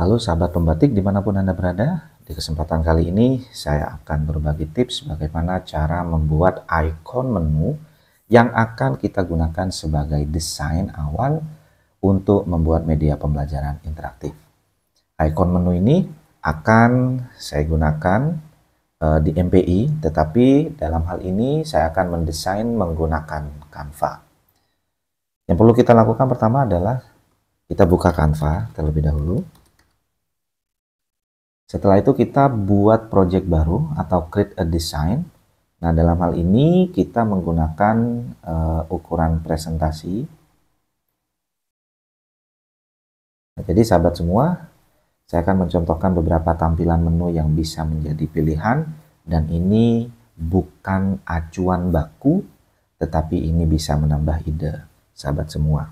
Halo sahabat pembatik dimanapun Anda berada, di kesempatan kali ini saya akan berbagi tips bagaimana cara membuat ikon menu yang akan kita gunakan sebagai desain awal untuk membuat media pembelajaran interaktif. Ikon menu ini akan saya gunakan di MPI, tetapi dalam hal ini saya akan mendesain menggunakan Canva. Yang perlu kita lakukan pertama adalah kita buka Canva terlebih dahulu. Setelah itu kita buat project baru atau create a design. Nah, dalam hal ini kita menggunakan ukuran presentasi. Nah, jadi sahabat semua, saya akan mencontohkan beberapa tampilan menu yang bisa menjadi pilihan, dan ini bukan acuan baku, tetapi ini bisa menambah ide sahabat semua.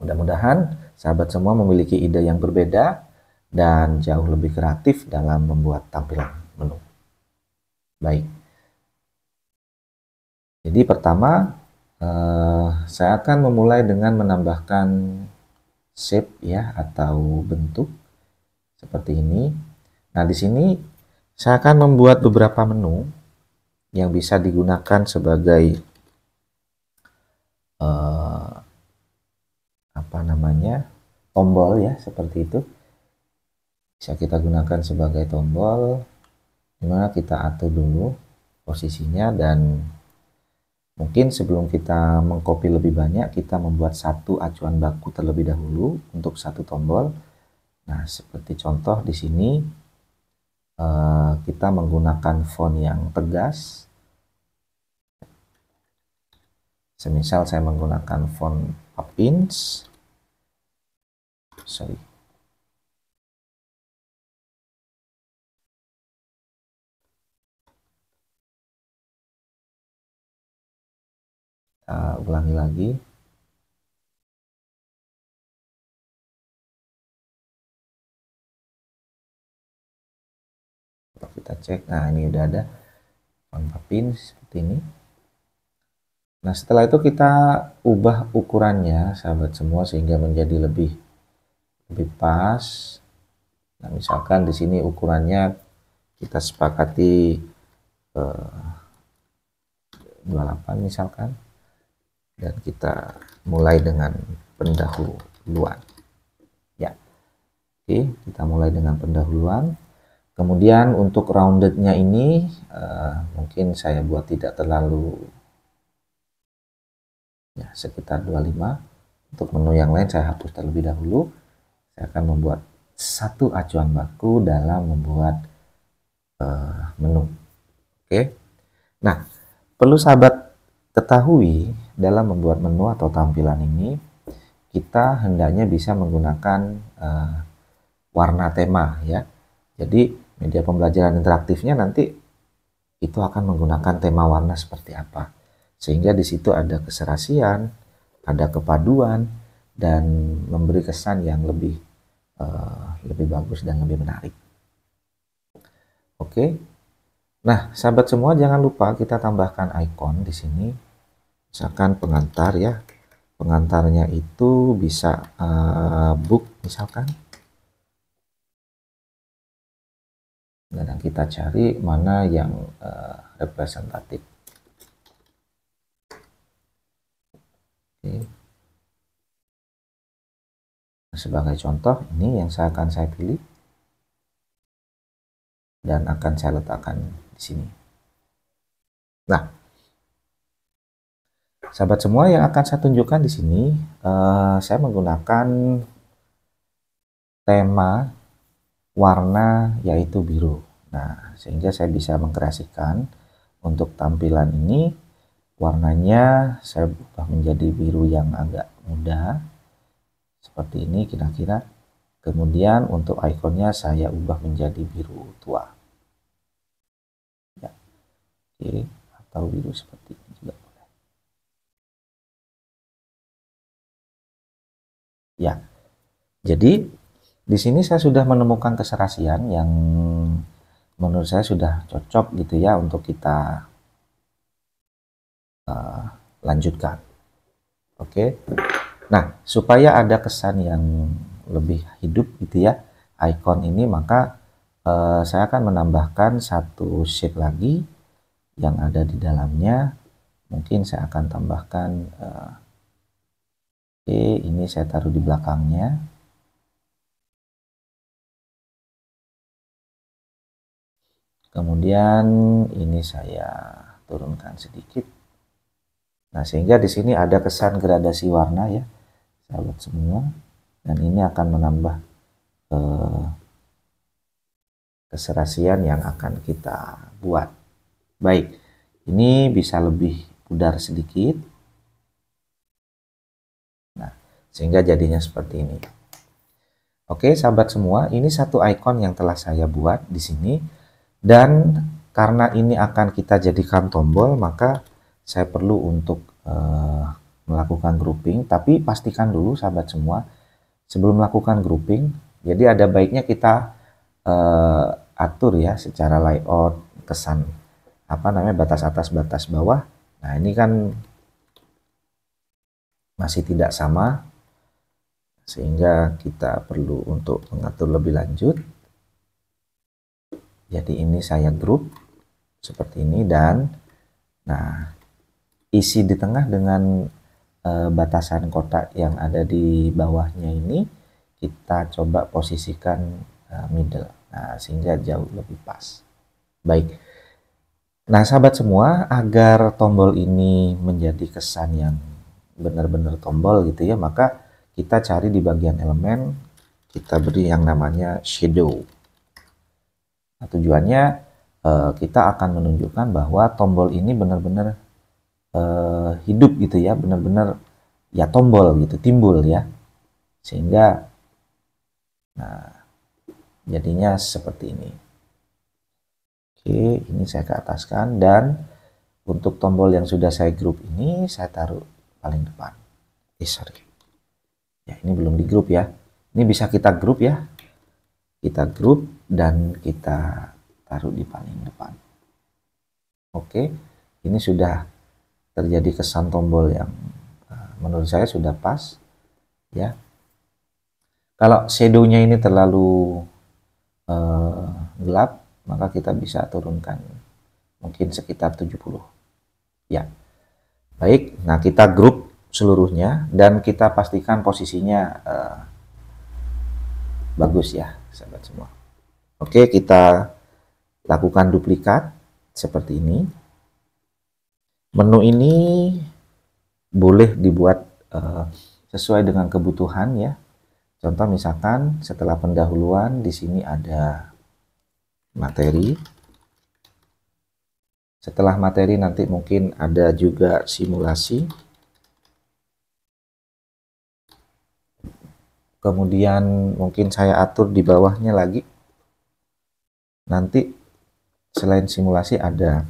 Mudah-mudahan sahabat semua memiliki ide yang berbeda dan jauh lebih kreatif dalam membuat tampilan menu. Baik. Jadi pertama, saya akan memulai dengan menambahkan shape ya atau bentuk seperti ini. Nah, di sini saya akan membuat beberapa menu yang bisa digunakan sebagai tombol ya, seperti itu. Bisa kita gunakan sebagai tombol, dimana kita atur dulu posisinya, dan mungkin sebelum kita mengcopy lebih banyak, kita membuat satu acuan baku terlebih dahulu untuk satu tombol. Nah, seperti contoh di sini kita menggunakan font yang tegas. Semisal saya menggunakan font Papins. Sorry. Kita ulangi lagi. Kalau kita cek, nah ini udah ada font Papins seperti ini. Nah, setelah itu kita ubah ukurannya sahabat semua sehingga menjadi lebih pas. Nah, misalkan di sini ukurannya kita sepakati 28 misalkan, dan kita mulai dengan pendahuluan ya. Oke, kita mulai dengan pendahuluan. Kemudian untuk roundednya ini mungkin saya buat tidak terlalu ya, sekitar 25. Untuk menu yang lain saya hapus terlebih dahulu. Saya akan membuat satu acuan baku dalam membuat menu. Oke. Nah, perlu sahabat ketahui dalam membuat menu atau tampilan ini, kita hendaknya bisa menggunakan warna tema ya. Jadi media pembelajaran interaktifnya nanti itu akan menggunakan tema warna seperti apa, sehingga di situ ada keserasian, ada kepaduan, dan memberi kesan yang lebih bagus dan lebih menarik. Oke. Nah, sahabat semua, jangan lupa kita tambahkan ikon di sini. Misalkan pengantar ya. Pengantarnya itu bisa book misalkan. Dan kita cari mana yang representatif. Oke. Sebagai contoh, ini yang akan saya pilih dan akan saya letakkan di sini. Nah, sahabat semua, yang akan saya tunjukkan di sini, saya menggunakan tema warna yaitu biru. Nah, sehingga saya bisa mengkreasikan untuk tampilan ini warnanya saya ubah menjadi biru yang agak muda seperti ini kira-kira. Kemudian untuk ikonnya saya ubah menjadi biru tua ya. Oke, atau biru seperti ini juga boleh ya. Jadi di sini saya sudah menemukan keserasian yang menurut saya sudah cocok gitu ya untuk kita lanjutkan. Oke. Nah, supaya ada kesan yang lebih hidup gitu ya, icon ini, maka saya akan menambahkan satu sheet lagi yang ada di dalamnya. Mungkin saya akan tambahkan oke, ini saya taruh di belakangnya. Kemudian ini saya turunkan sedikit. Nah, sehingga di sini ada kesan gradasi warna ya, sahabat semua. Dan ini akan menambah keserasian yang akan kita buat. Baik, ini bisa lebih pudar sedikit. Nah, sehingga jadinya seperti ini. Oke, sahabat semua, ini satu icon yang telah saya buat di sini. Dan karena ini akan kita jadikan tombol, maka saya perlu untuk melakukan grouping. Tapi pastikan dulu sahabat semua, sebelum melakukan grouping, jadi ada baiknya kita atur ya secara layout kesan batas atas batas bawah. Nah, ini kan masih tidak sama, sehingga kita perlu untuk mengatur lebih lanjut. Jadi ini saya grup seperti ini, dan nah isi di tengah dengan batasan kotak yang ada di bawahnya ini kita coba posisikan middle, nah sehingga jauh lebih pas. Baik, nah sahabat semua, agar tombol ini menjadi kesan yang benar-benar tombol gitu ya, maka kita cari di bagian elemen, kita beri yang namanya shadow. Nah, tujuannya kita akan menunjukkan bahwa tombol ini benar-benar hidup gitu ya, benar-benar ya tombol gitu, timbul ya, sehingga nah jadinya seperti ini. Oke, ini saya ke ataskan, dan untuk tombol yang sudah saya grup ini saya taruh paling depan. Sorry ya, ini belum di grup ya, ini bisa kita grup ya, kita grup dan kita taruh di paling depan. Oke, ini sudah terjadi kesan tombol yang menurut saya sudah pas ya. Kalau shadow-nya ini terlalu gelap, maka kita bisa turunkan mungkin sekitar 70 ya. Baik, nah kita grup seluruhnya dan kita pastikan posisinya bagus ya sahabat semua. Oke, kita lakukan duplikat seperti ini. Menu ini boleh dibuat sesuai dengan kebutuhan ya. Contoh misalkan setelah pendahuluan di sini ada materi. Setelah materi nanti mungkin ada juga simulasi. Kemudian mungkin saya atur di bawahnya lagi. Nanti selain simulasi ada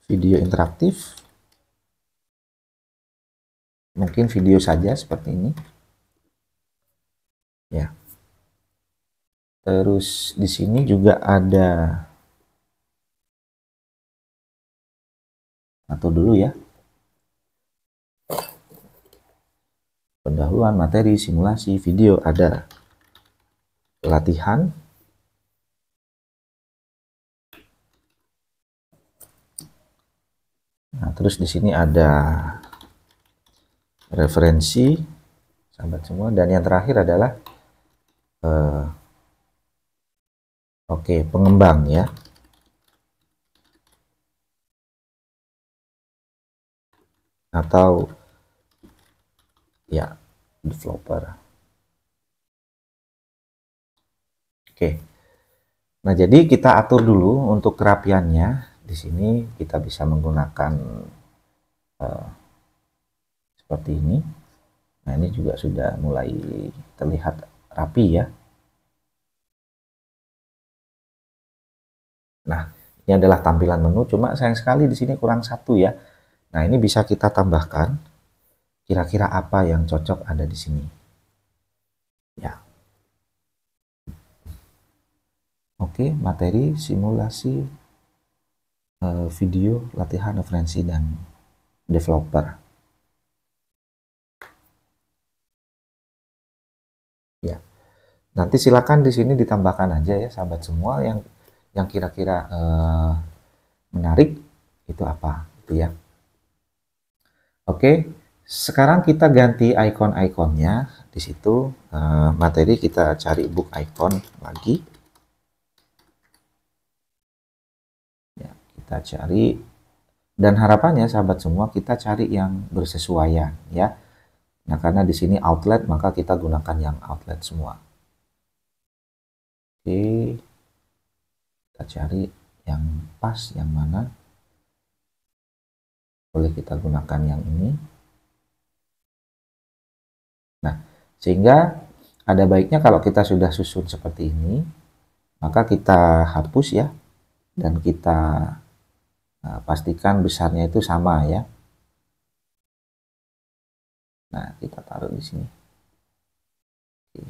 video interaktif. Mungkin video saja seperti ini. Ya. Terus di sini juga ada, atur dulu ya, pendahuluan, materi, simulasi, video, ada latihan, nah terus di sini ada referensi sahabat semua, dan yang terakhir adalah oke, pengembang ya. Atau ya developer. Oke. Nah, jadi kita atur dulu untuk kerapiannya. Di sini kita bisa menggunakan seperti ini. Nah, ini juga sudah mulai terlihat rapi ya. Nah, ini adalah tampilan menu, cuma sayang sekali di sini kurang satu ya. Nah, ini bisa kita tambahkan. Kira-kira apa yang cocok ada di sini. Ya. Oke, materi, simulasi, video, latihan, referensi, dan developer. Ya. Nanti silakan di sini ditambahkan aja ya sahabat semua yang kira-kira menarik itu apa gitu ya. Oke, sekarang kita ganti icon-iconnya di situ. Materi kita cari book icon lagi. Ya, kita cari, dan harapannya sahabat semua kita cari yang bersesuaian ya. Nah, karena di sini outlet maka kita gunakan yang outlet semua. Oke, kita cari yang pas, yang mana. Boleh kita gunakan yang ini. Nah, sehingga ada baiknya kalau kita sudah susun seperti ini, maka kita hapus ya, dan kita pastikan besarnya itu sama ya. Nah, kita taruh di sini. Oke.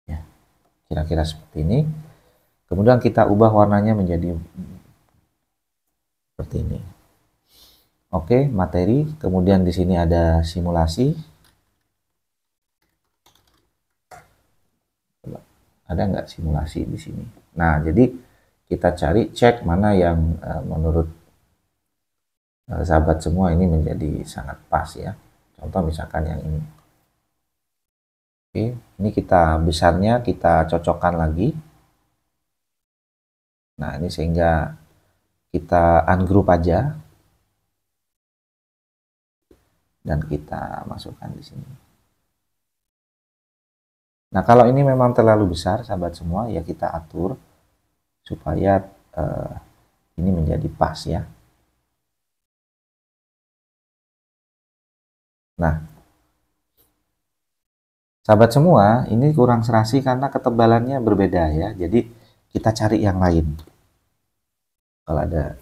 Ya, kira-kira seperti ini. Kemudian kita ubah warnanya menjadi seperti ini. Oke, materi. Kemudian di sini ada simulasi. Ada nggak simulasi di sini? Nah, jadi kita cari, cek mana yang menurut sahabat semua ini menjadi sangat pas ya. Contoh misalkan yang ini. Oke, ini kita besarnya kita cocokkan lagi. Nah, ini sehingga kita ungroup aja. Dan kita masukkan di sini. Nah, kalau ini memang terlalu besar, sahabat semua, ya kita atur supaya ini menjadi pas ya. Nah, sahabat semua, ini kurang serasi karena ketebalannya berbeda ya. Jadi kita cari yang lain. Kalau ada,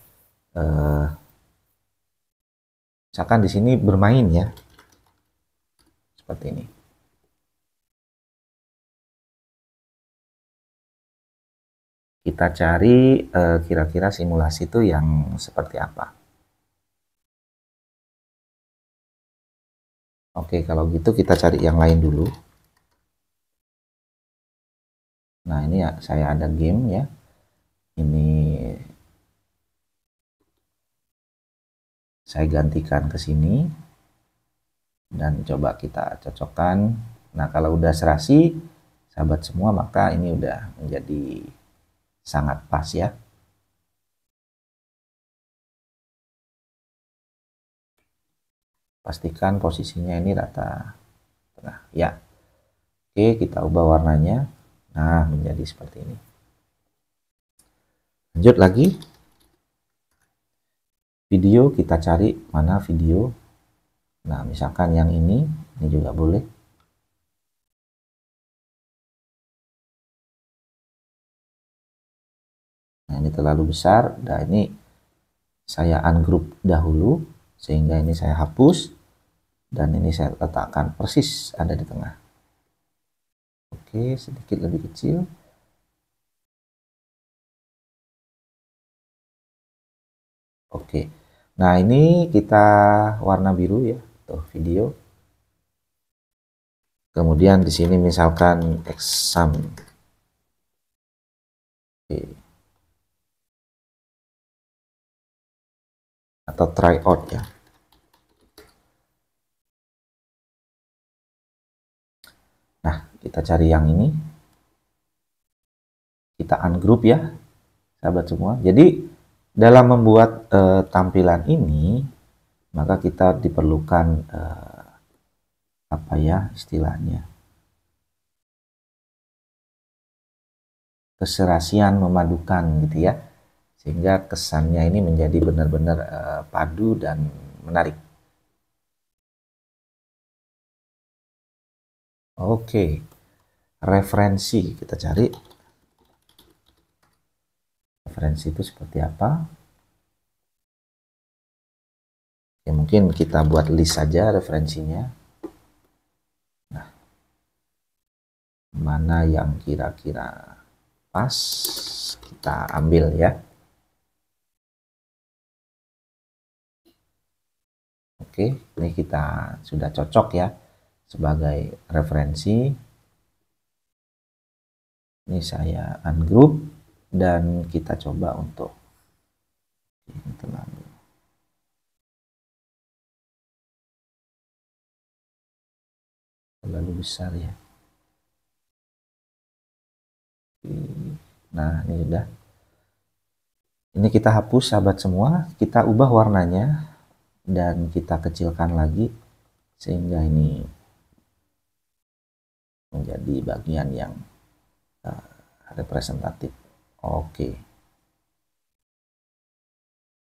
misalkan di sini bermain ya, seperti ini. Kita cari kira-kira simulasi itu yang seperti apa. Oke, kalau gitu kita cari yang lain dulu. Nah, ini ya, saya ada game ya. Ini saya gantikan ke sini. Dan coba kita cocokkan. Nah, kalau udah serasi, sahabat semua, maka ini udah menjadi sangat pas ya. Pastikan posisinya ini rata tengah ya. Oke, kita ubah warnanya. Nah, menjadi seperti ini. Lanjut lagi. Video, kita cari mana video. Nah, misalkan yang ini juga boleh. Nah, ini terlalu besar. Nah, ini saya ungroup dahulu, sehingga ini saya hapus. Dan ini saya letakkan persis ada di tengah. Oke, sedikit lebih kecil. Oke. Nah, ini kita warna biru ya, tuh video. Kemudian di sini misalkan exam. Oke. Atau try out ya. Nah, kita cari yang ini. Kita ungroup ya, sahabat semua. Jadi dalam membuat tampilan ini, maka kita diperlukan apa ya istilahnya, keserasian memadukan gitu ya, sehingga kesannya ini menjadi benar-benar padu dan menarik. Oke, referensi kita cari. Referensi itu seperti apa? Ya, mungkin kita buat list saja referensinya. Nah, mana yang kira-kira pas kita ambil ya. Oke, ini kita sudah cocok ya. sebagai referensi. Ini saya ungroup dan kita coba untuk ini terlalu besar ya. Nah, ini sudah. Ini kita hapus sahabat semua, kita ubah warnanya dan kita kecilkan lagi sehingga ini menjadi bagian yang representatif. Oke.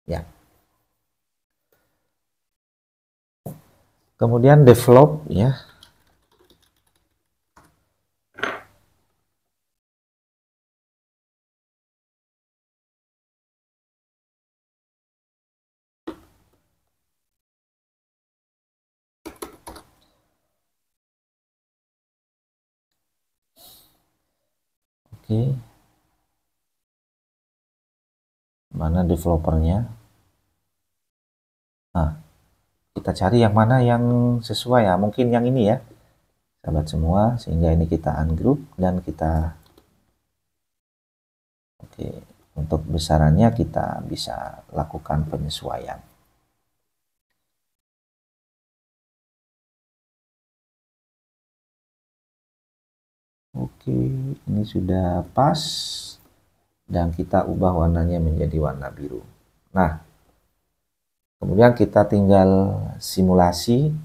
Ya. Kemudian develop ya. Oke. Mana developernya? Nah, kita cari yang mana yang sesuai ya. Mungkin yang ini ya, sahabat semua. Sehingga ini kita ungroup dan kita oke. Untuk besarannya kita bisa lakukan penyesuaian. Oke, ini sudah pas dan kita ubah warnanya menjadi warna biru. Nah, kemudian kita tinggal simulasi,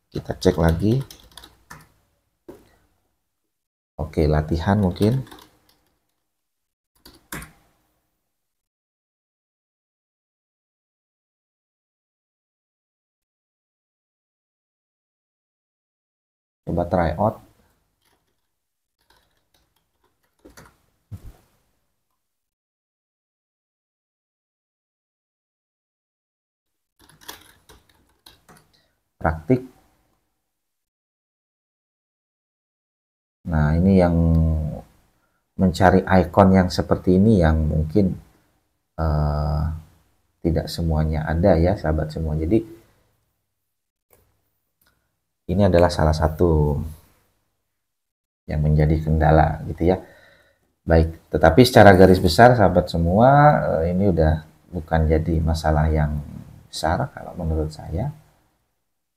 kita cek lagi. Oke, latihan mungkin. Coba try out. Praktik. Nah, ini yang mencari icon yang seperti ini yang mungkin tidak semuanya ada ya sahabat semua. Jadi ini adalah salah satu yang menjadi kendala gitu ya. Baik, tetapi secara garis besar sahabat semua ini udah bukan jadi masalah yang besar kalau menurut saya.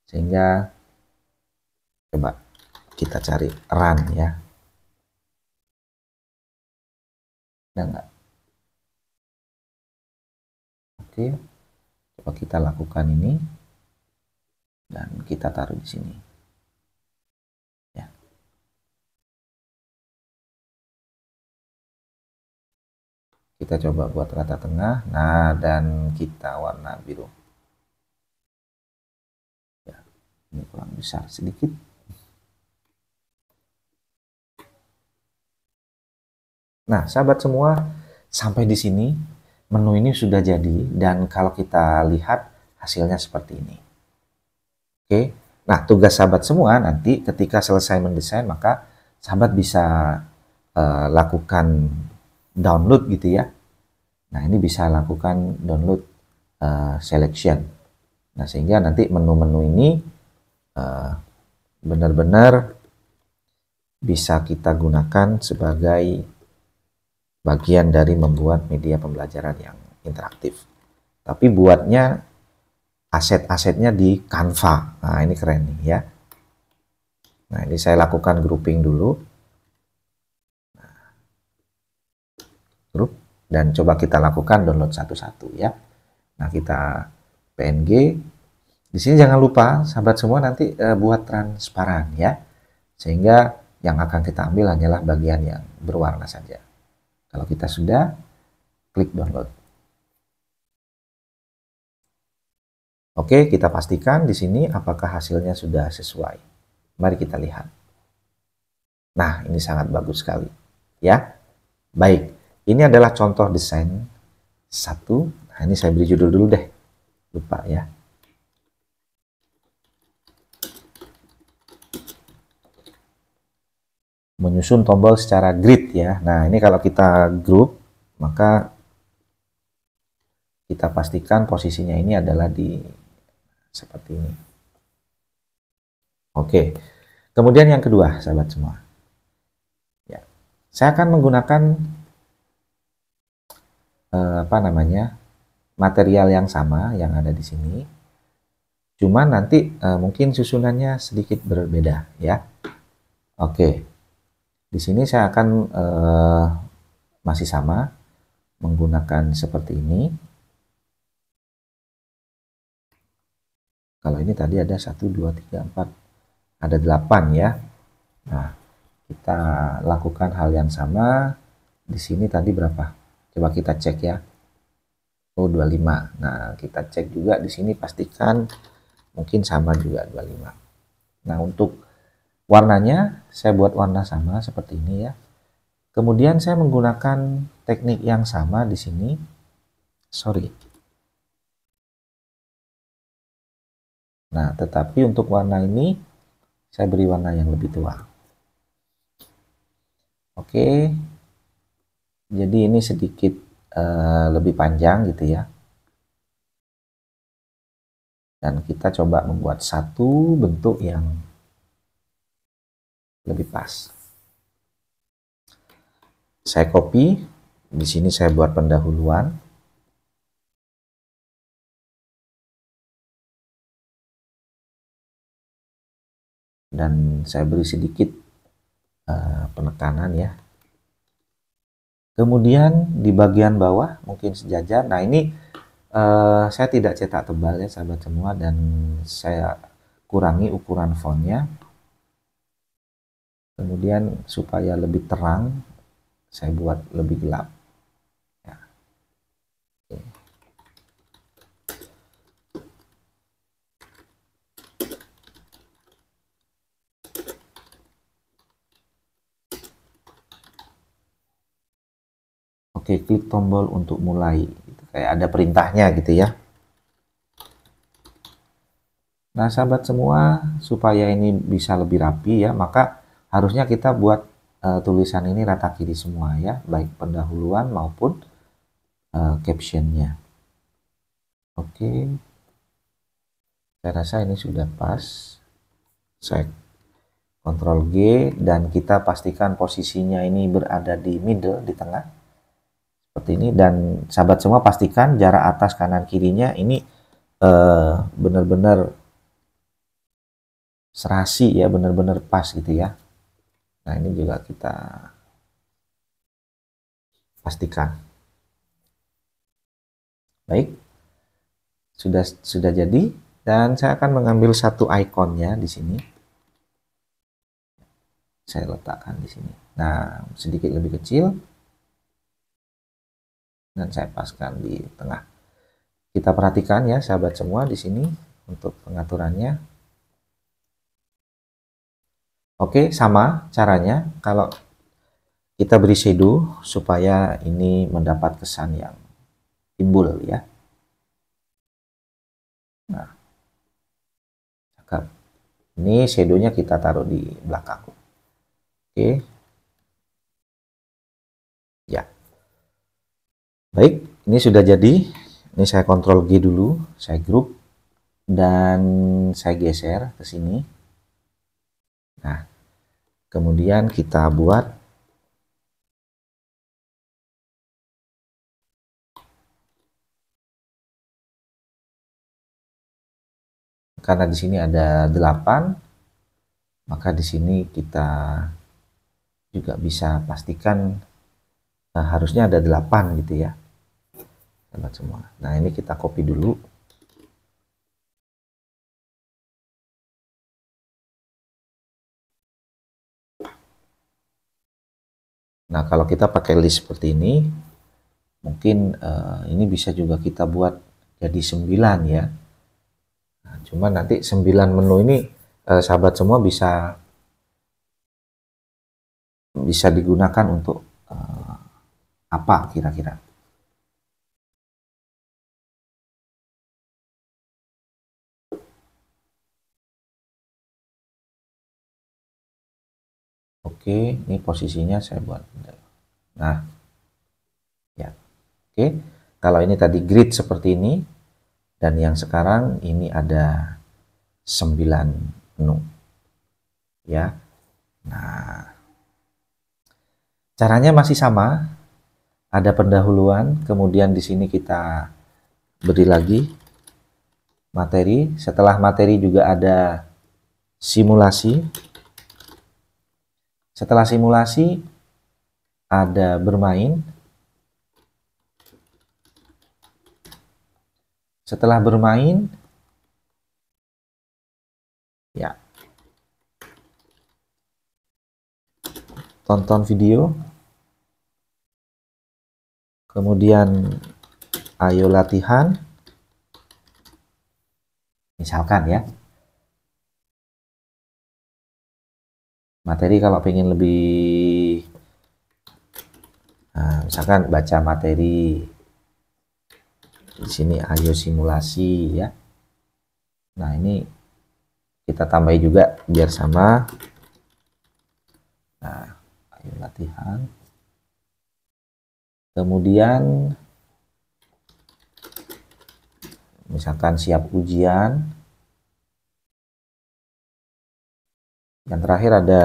Sehingga coba kita cari run ya. Ada nggak? Oke, coba kita lakukan ini dan kita taruh di sini. Ya. Kita coba buat rata tengah. Nah, dan kita warna biru. Ya, ini kurang besar sedikit. Nah, sahabat semua, sampai di sini menu ini sudah jadi dan kalau kita lihat hasilnya seperti ini. Oke. Nah, tugas sahabat semua nanti ketika selesai mendesain maka sahabat bisa lakukan download gitu ya. Nah, ini bisa lakukan download selection. Nah, sehingga nanti menu-menu ini benar-benar bisa kita gunakan sebagai bagian dari membuat media pembelajaran yang interaktif. Tapi buatnya aset-asetnya di Canva. Nah, ini keren nih ya. Nah, ini saya lakukan grouping dulu. Grup dan coba kita lakukan download satu-satu ya. Nah, kita PNG. Di sini jangan lupa sahabat semua nanti buat transparan ya. Sehingga yang akan kita ambil hanyalah bagian yang berwarna saja. Kalau kita sudah klik download. Oke, kita pastikan di sini apakah hasilnya sudah sesuai. Mari kita lihat. Nah, ini sangat bagus sekali. Ya, baik. Ini adalah contoh desain satu. Nah, ini saya beri judul dulu deh. Lupa ya. Menyusun tombol secara grid ya. Nah, ini kalau kita group, maka kita pastikan posisinya ini adalah di seperti ini. Oke, kemudian yang kedua, sahabat semua. Ya, saya akan menggunakan apa namanya, material yang sama yang ada di sini. Cuma nanti mungkin susunannya sedikit berbeda ya. Oke, di sini saya akan masih sama menggunakan seperti ini. Kalau ini tadi ada 1, 2, 3, 4, ada 8 ya. Nah, kita lakukan hal yang sama. Di sini tadi berapa? Coba kita cek ya. Oh, 25. Nah, kita cek juga di sini, pastikan mungkin sama juga 25. Nah, untuk warnanya saya buat warna sama seperti ini ya. Kemudian saya menggunakan teknik yang sama di sini. Sorry. Nah, tetapi untuk warna ini saya beri warna yang lebih tua. Oke. Jadi ini sedikit lebih panjang gitu ya. Dan kita coba membuat satu bentuk yang lebih pas. Saya copy, di sini saya buat pendahuluan. Dan saya beri sedikit penekanan ya. Kemudian di bagian bawah mungkin sejajar. Nah, ini saya tidak cetak tebal ya sahabat semua, dan saya kurangi ukuran fontnya. Kemudian supaya lebih terang, saya buat lebih gelap. Ya. Oke. Oke, klik tombol untuk mulai. Kayak ada perintahnya gitu ya. Nah, sahabat semua, supaya ini bisa lebih rapi ya, maka harusnya kita buat tulisan ini rata kiri semua ya, baik pendahuluan maupun captionnya. Oke, saya rasa ini sudah pas. Saya Ctrl G dan kita pastikan posisinya ini berada di middle, di tengah. Seperti ini, dan sahabat semua pastikan jarak atas kanan kirinya ini benar-benar serasi ya, benar-benar pas gitu ya. Nah, ini juga kita pastikan. Baik, sudah jadi, dan saya akan mengambil satu ikonnya di sini. Saya letakkan di sini. Nah, sedikit lebih kecil, dan saya paskan di tengah. Kita perhatikan ya sahabat semua di sini untuk pengaturannya. Oke, sama caranya kalau kita beri shadow supaya ini mendapat kesan yang timbul ya. Nah, cakep. Ini shadownya kita taruh di belakang. Oke. Ya. Baik, ini sudah jadi. Ini saya Ctrl G dulu, saya group, dan saya geser ke sini. Nah, kemudian kita buat karena di sini ada 8, maka di sini kita juga bisa pastikan harusnya ada 8 gitu ya, sahabat semua. Nah, ini kita copy dulu. Nah, kalau kita pakai list seperti ini, mungkin ini bisa juga kita buat jadi 9 ya. Nah, cuma nanti 9 menu ini sahabat semua bisa digunakan untuk apa kira-kira. Oke, ini posisinya saya buat. Nah, ya. Oke, kalau ini tadi grid seperti ini, dan yang sekarang ini ada 9 menu. ya. Nah, caranya masih sama, ada pendahuluan, kemudian di sini kita beri lagi materi. Setelah materi juga ada simulasi. Setelah simulasi ada bermain. Setelah bermain, ya, tonton video. Kemudian ayo latihan. Misalkan ya. Materi kalau pengen lebih, nah, misalkan baca materi. Di sini ayo simulasi ya. Nah, ini kita tambahin juga biar sama. Nah, ayo latihan. Kemudian misalkan siap ujian. Yang terakhir ada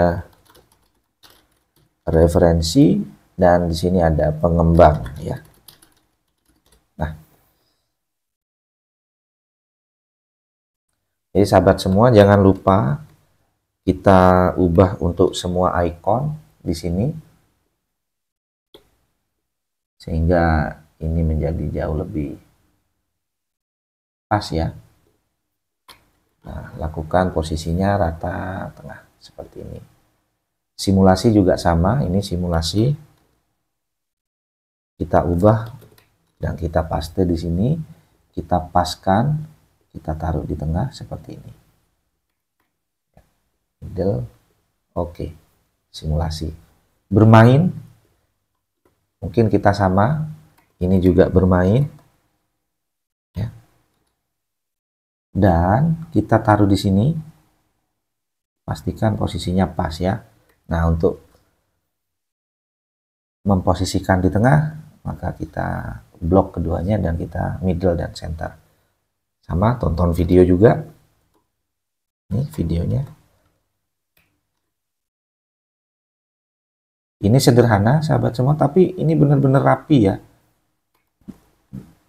referensi dan di sini ada pengembang ya. Nah, jadi sahabat semua jangan lupa kita ubah untuk semua icon di sini sehingga ini menjadi jauh lebih pas ya. Nah, lakukan posisinya rata tengah seperti ini. Simulasi juga sama, ini simulasi. Kita ubah dan kita paste di sini, kita paskan, kita taruh di tengah seperti ini. Middle, oke. Simulasi. Bermain, mungkin kita sama, ini juga bermain. Ya. Dan kita taruh di sini, pastikan posisinya pas ya. Nah, untuk memposisikan di tengah, maka kita blok keduanya dan kita middle dan center. Sama, tonton video juga. Ini videonya. Ini sederhana sahabat semua, tapi ini benar-benar rapi ya.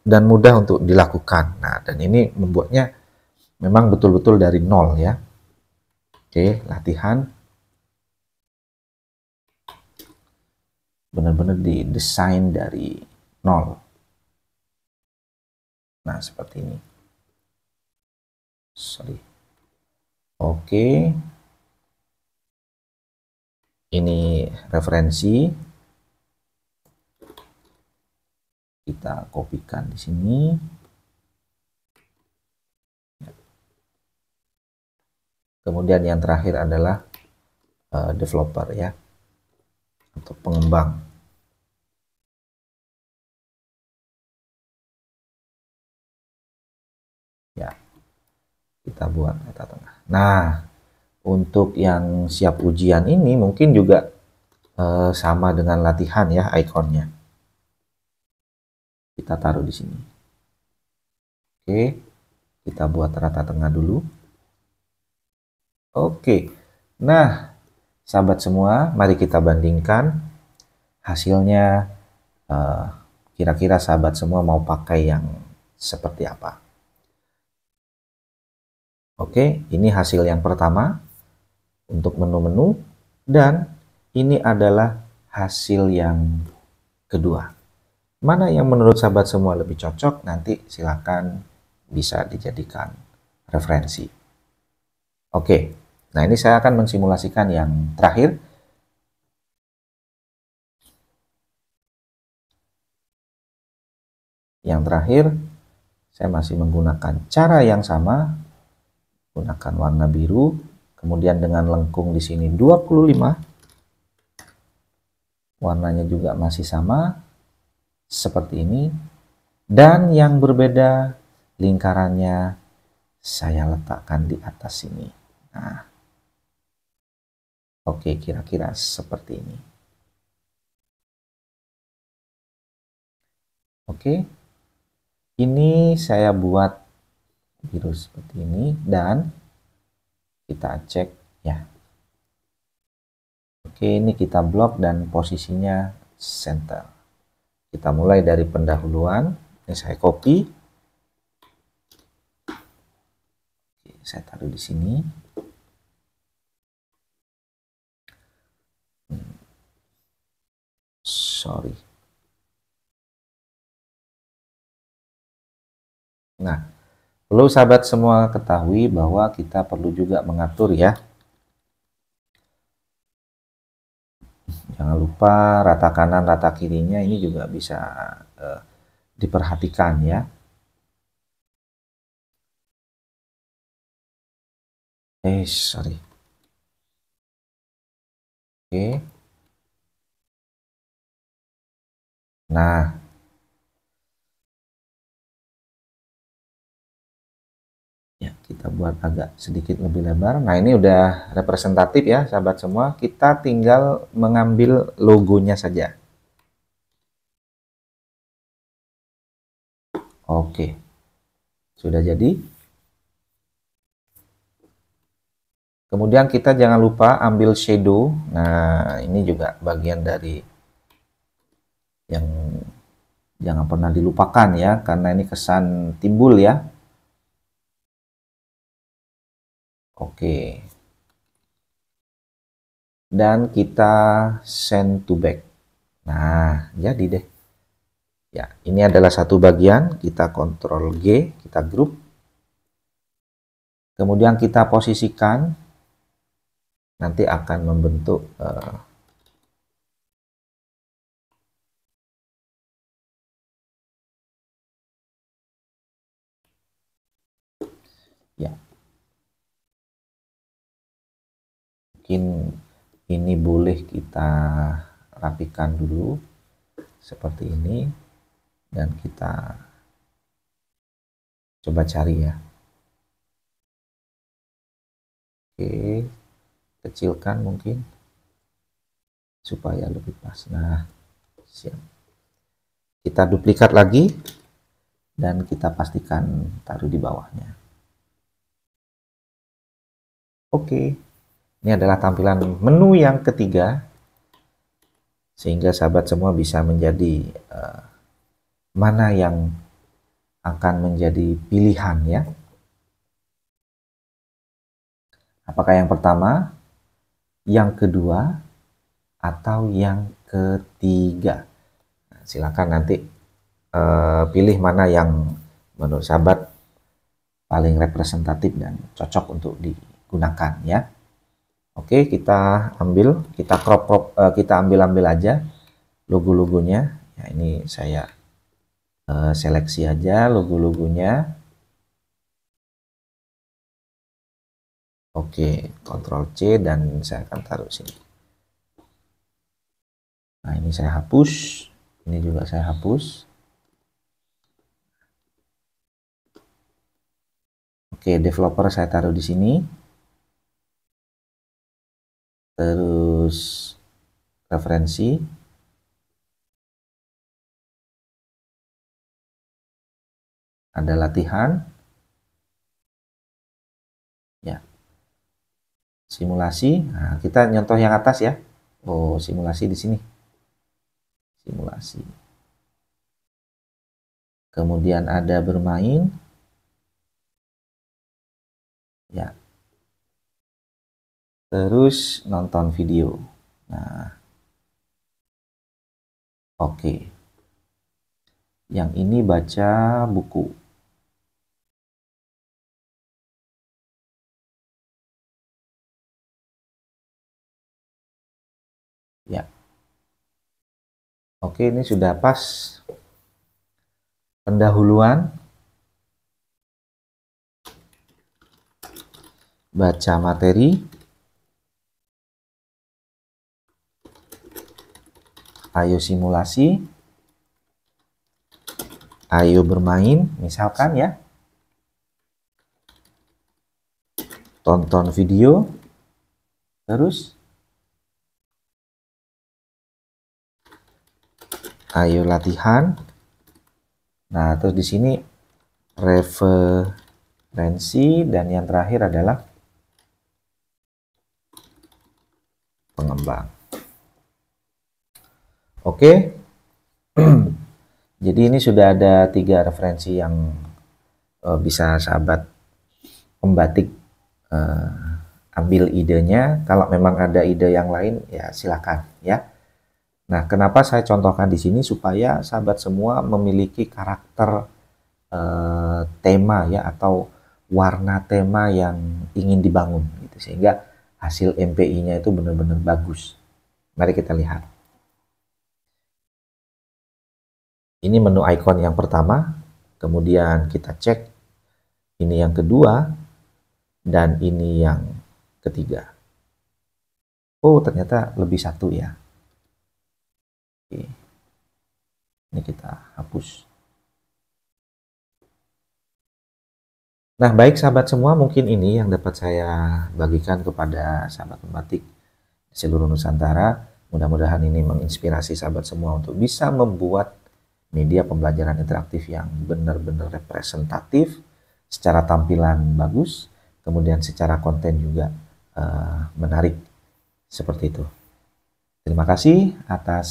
Dan mudah untuk dilakukan. Nah, dan ini membuatnya memang betul-betul dari nol ya. Oke, latihan. Benar-benar didesain dari nol. Nah, seperti ini. Sorry. Oke. Ini referensi. Kita kopikan di sini. Kemudian yang terakhir adalah developer ya. Atau pengembang. Ya. Kita buat meta tengah. Nah, untuk yang siap ujian ini mungkin juga sama dengan latihan ya ikonnya. Kita taruh di sini. Oke, kita buat rata tengah dulu. Oke, nah sahabat semua, mari kita bandingkan hasilnya. Kira-kira sahabat semua mau pakai yang seperti apa? Oke, ini hasil yang pertama untuk menu-menu dan ini adalah hasil yang kedua. Mana yang menurut sahabat semua lebih cocok, nanti silakan bisa dijadikan referensi. Oke, nah ini saya akan mensimulasikan yang terakhir. Yang terakhir, saya masih menggunakan cara yang sama, gunakan warna biru, kemudian dengan lengkung di sini 25, warnanya juga masih sama, seperti ini, dan yang berbeda lingkarannya saya letakkan di atas sini. Nah, oke, kira-kira seperti ini. Oke, ini saya buat biru seperti ini dan kita cek ya. Oke, ini kita blok dan posisinya center. Kita mulai dari pendahuluan. Ini saya copy. Oke, saya taruh di sini. Sorry. Nah, perlu sahabat semua ketahui bahwa kita perlu juga mengatur ya. Jangan lupa rata kanan, rata kirinya ini juga bisa diperhatikan ya. Sorry. Oke. Nah, ya, kita buat agak sedikit lebih lebar. Nah, ini udah representatif ya, sahabat semua. Kita tinggal mengambil logonya saja. Oke. Sudah jadi. Kemudian kita jangan lupa ambil shadow. Nah, ini juga bagian dari yang jangan pernah dilupakan ya, karena ini kesan timbul ya. Oke. Dan kita send to back. Nah, jadi deh. Ya, ini adalah satu bagian. Kita Ctrl G, kita group. Kemudian kita posisikan. Nanti akan membentuk ya. Mungkin ini boleh kita rapikan dulu seperti ini, dan kita coba cari ya. Oke, kecilkan mungkin supaya lebih pas. Nah, siap. Kita duplikat lagi dan kita pastikan taruh di bawahnya. Oke, ini adalah tampilan menu yang ketiga, sehingga sahabat semua bisa menjadi mana yang akan menjadi pilihan ya. Apakah yang pertama, yang kedua, atau yang ketiga? Nah, silakan nanti pilih mana yang menurut sahabat paling representatif dan cocok untuk digunakan ya. Oke, kita ambil, kita crop, kita ambil aja logo-logonya. Ya, ini saya seleksi aja logo-logonya. Oke, Ctrl C dan saya akan taruh sini. Nah, ini saya hapus, ini juga saya hapus. Oke, developer saya taruh di sini. Terus referensi. Ada latihan. Ya. Simulasi. Nah, kita nyontoh yang atas ya. Oh, simulasi di sini. Simulasi. Kemudian ada bermain. Ya. Terus nonton video. Nah. Oke. Yang ini baca buku. Ya. Oke, ini sudah pas. Pendahuluan. Baca materi. Ayo simulasi. Ayo bermain, misalkan ya. Tonton video. Terus ayo latihan. Nah, terus di sini referensi, dan yang terakhir adalah pengembang. Oke, jadi ini sudah ada 3 referensi yang bisa sahabat pembatik ambil idenya. Kalau memang ada ide yang lain ya silakan ya. Nah, kenapa saya contohkan di sini supaya sahabat semua memiliki karakter tema ya atau warna tema yang ingin dibangun gitu sehingga hasil MPI-nya itu benar-benar bagus. Mari kita lihat. Ini menu icon yang pertama, kemudian kita cek ini yang kedua, dan ini yang ketiga. Oh, ternyata lebih satu ya. Oke. Ini kita hapus. Nah, baik sahabat semua, mungkin ini yang dapat saya bagikan kepada sahabat pembatik seluruh Nusantara. Mudah-mudahan ini menginspirasi sahabat semua untuk bisa membuat media pembelajaran interaktif yang benar-benar representatif, secara tampilan bagus, kemudian secara konten juga menarik, seperti itu. Terima kasih atas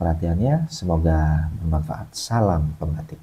perhatiannya, semoga bermanfaat. Salam pembatik.